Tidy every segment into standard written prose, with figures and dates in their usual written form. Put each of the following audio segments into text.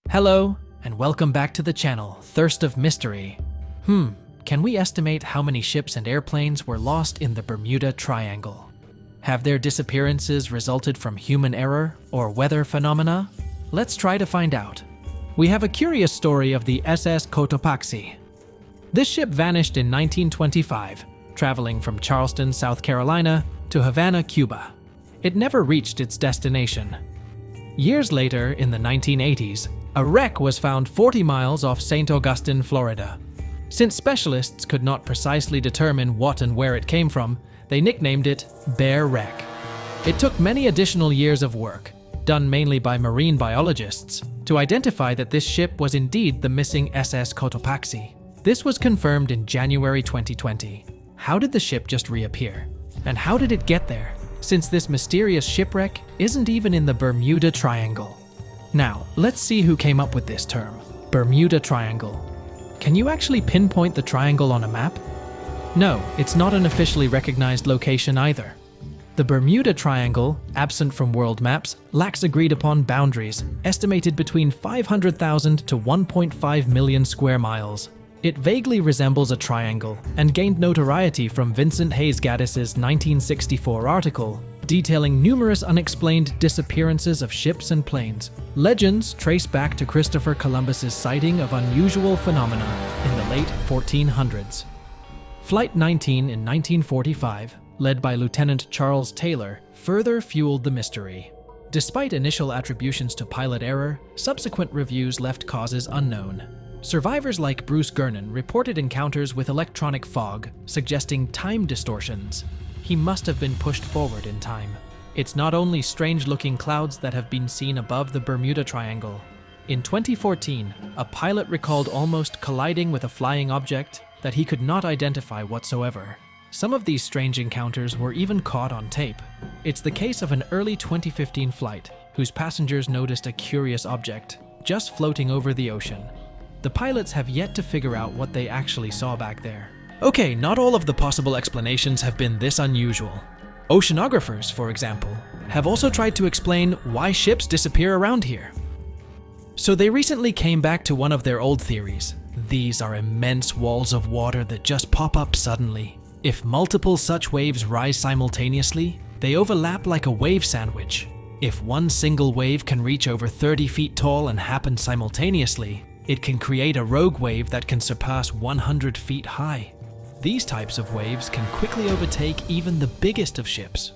Hello, and welcome back to the channel, Thirst of Mystery. Can we estimate how many ships and airplanes were lost in the Bermuda Triangle? Have their disappearances resulted from human error or weather phenomena? Let's try to find out. We have a curious story of the SS Cotopaxi. This ship vanished in 1925, traveling from Charleston, South Carolina to Havana, Cuba. It never reached its destination. Years later, in the 1980s, a wreck was found 40 miles off St. Augustine, Florida. Since specialists could not precisely determine what and where it came from, they nicknamed it Bear Wreck. It took many additional years of work, done mainly by marine biologists, to identify that this ship was indeed the missing SS Cotopaxi. This was confirmed in January 2020. How did the ship just reappear? And how did it get there, since this mysterious shipwreck isn't even in the Bermuda Triangle? Now, let's see who came up with this term, Bermuda Triangle. Can you actually pinpoint the triangle on a map? No, it's not an officially recognized location either. The Bermuda Triangle, absent from world maps, lacks agreed-upon boundaries, estimated between 500,000 to 1.5 million square miles. It vaguely resembles a triangle and gained notoriety from Vincent Hayes Gaddis's 1964 article detailing numerous unexplained disappearances of ships and planes. Legends trace back to Christopher Columbus's sighting of unusual phenomena in the late 1400s. Flight 19 in 1945, led by Lieutenant Charles Taylor, further fueled the mystery. Despite initial attributions to pilot error, subsequent reviews left causes unknown. Survivors like Bruce Gernon reported encounters with electronic fog, suggesting time distortions. He must have been pushed forward in time. It's not only strange-looking clouds that have been seen above the Bermuda Triangle. In 2014, a pilot recalled almost colliding with a flying object that he could not identify whatsoever. Some of these strange encounters were even caught on tape. It's the case of an early 2015 flight, whose passengers noticed a curious object just floating over the ocean. The pilots have yet to figure out what they actually saw back there. Okay, not all of the possible explanations have been this unusual. Oceanographers, for example, have also tried to explain why ships disappear around here. So they recently came back to one of their old theories. These are immense walls of water that just pop up suddenly. If multiple such waves rise simultaneously, they overlap like a wave sandwich. If one single wave can reach over 30 feet tall and happen simultaneously, it can create a rogue wave that can surpass 100 feet high. These types of waves can quickly overtake even the biggest of ships.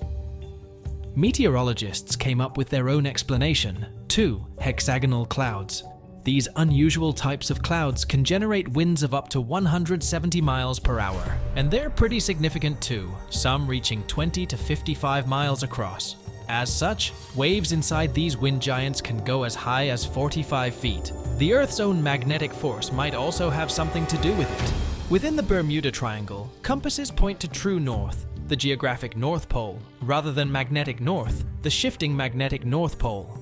Meteorologists came up with their own explanation, too: hexagonal clouds. These unusual types of clouds can generate winds of up to 170 miles per hour, and they're pretty significant too, some reaching 20 to 55 miles across. As such, waves inside these wind giants can go as high as 45 feet. The Earth's own magnetic force might also have something to do with it. Within the Bermuda Triangle, compasses point to true north, the geographic North Pole, rather than magnetic north, the shifting magnetic North Pole.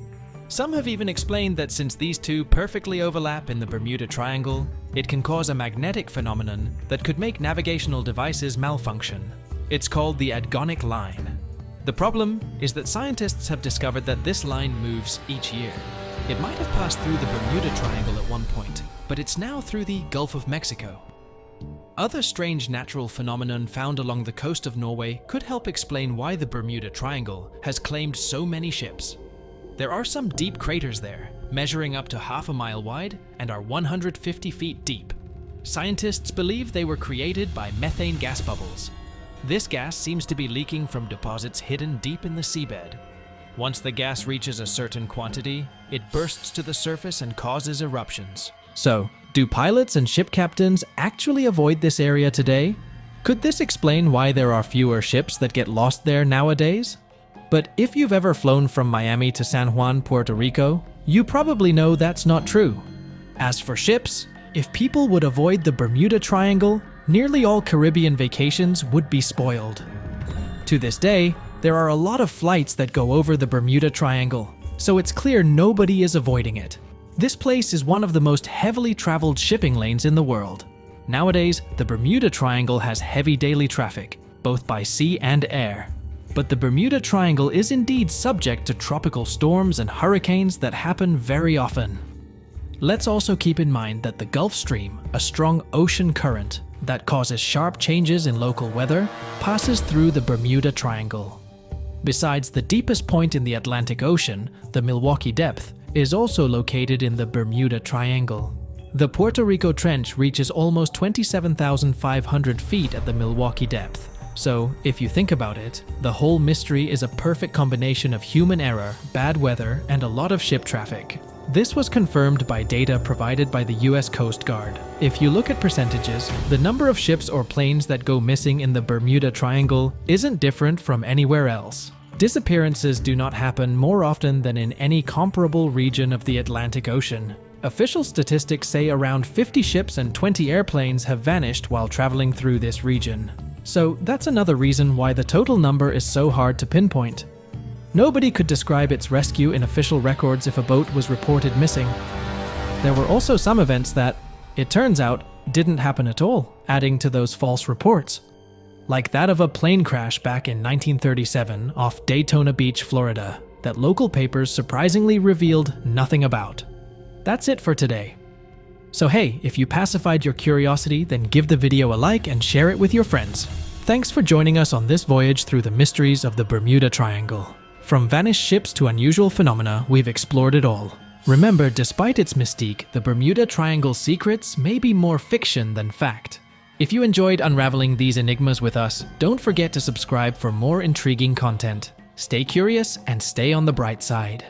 Some have even explained that since these two perfectly overlap in the Bermuda Triangle, it can cause a magnetic phenomenon that could make navigational devices malfunction. It's called the Agonic Line. The problem is that scientists have discovered that this line moves each year. It might have passed through the Bermuda Triangle at one point, but it's now through the Gulf of Mexico. Other strange natural phenomenon found along the coast of Norway could help explain why the Bermuda Triangle has claimed so many ships. There are some deep craters there, measuring up to half a mile wide and are 150 feet deep. Scientists believe they were created by methane gas bubbles. This gas seems to be leaking from deposits hidden deep in the seabed. Once the gas reaches a certain quantity, it bursts to the surface and causes eruptions. So, do pilots and ship captains actually avoid this area today? Could this explain why there are fewer ships that get lost there nowadays? But if you've ever flown from Miami to San Juan, Puerto Rico, you probably know that's not true. As for ships, if people would avoid the Bermuda Triangle, nearly all Caribbean vacations would be spoiled. To this day, there are a lot of flights that go over the Bermuda Triangle, so it's clear nobody is avoiding it. This place is one of the most heavily traveled shipping lanes in the world. Nowadays, the Bermuda Triangle has heavy daily traffic, both by sea and air. But the Bermuda Triangle is indeed subject to tropical storms and hurricanes that happen very often. Let's also keep in mind that the Gulf Stream, a strong ocean current that causes sharp changes in local weather, passes through the Bermuda Triangle. Besides, the deepest point in the Atlantic Ocean, the Milwaukee Depth, is also located in the Bermuda Triangle. The Puerto Rico Trench reaches almost 27,500 feet at the Milwaukee Depth. So, if you think about it, the whole mystery is a perfect combination of human error, bad weather, and a lot of ship traffic. This was confirmed by data provided by the US Coast Guard. If you look at percentages, the number of ships or planes that go missing in the Bermuda Triangle isn't different from anywhere else. Disappearances do not happen more often than in any comparable region of the Atlantic Ocean. Official statistics say around 50 ships and 20 airplanes have vanished while traveling through this region. So that's another reason why the total number is so hard to pinpoint. Nobody could describe its rescue in official records if a boat was reported missing. There were also some events that, it turns out, didn't happen at all, adding to those false reports. Like that of a plane crash back in 1937 off Daytona Beach, Florida, that local papers surprisingly revealed nothing about. That's it for today. So hey, if you pacified your curiosity, then give the video a like and share it with your friends. Thanks for joining us on this voyage through the mysteries of the Bermuda Triangle. From vanished ships to unusual phenomena, we've explored it all. Remember, despite its mystique, the Bermuda Triangle's secrets may be more fiction than fact. If you enjoyed unraveling these enigmas with us, don't forget to subscribe for more intriguing content. Stay curious and stay on the bright side.